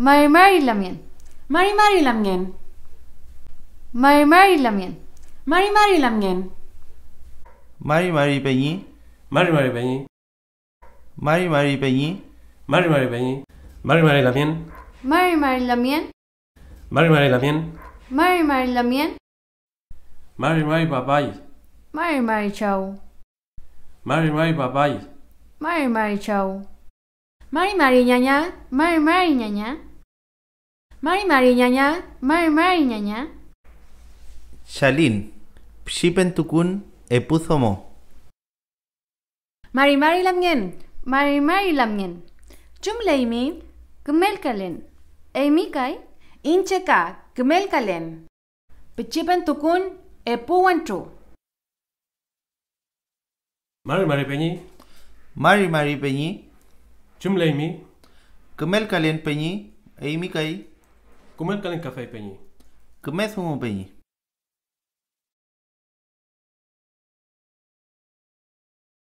Mari Mari Lamien. Mari Mari Lamien. Mari Mari Lamien. Mari Mari Lamien. Mari Mari Peñi. Mari Mari Peñi. Mari Mari Peñi. Mari Mari Peñi. Mari Mari Lamien. Mari Mari Lamien. Mari Mari Lamien. Mari Mari Lamien. Mari Mari Papai. Mari Mari Chau. Mari Mari Papai. Mari Mari Chau. Mari Mari Ñaña. Mari Mari Ñaña. Mari Mari Ñaña. Mari Mari Ñaña. Shalin. Pshipen tukun epuzomo. Mari Mari Lamien. Mari Mari Lamien. Jumleimi. Gemel Kalen. Amy Kai. Incheka. Gemel Kalen. Pichipen tukun epuwantu. Mari Mari Peñi. Mari Mari Peñi. Jumleimi. Kemel kalian Peñi. Amy kai. Kumel kalian kafai Peñi. Kemes Peñi.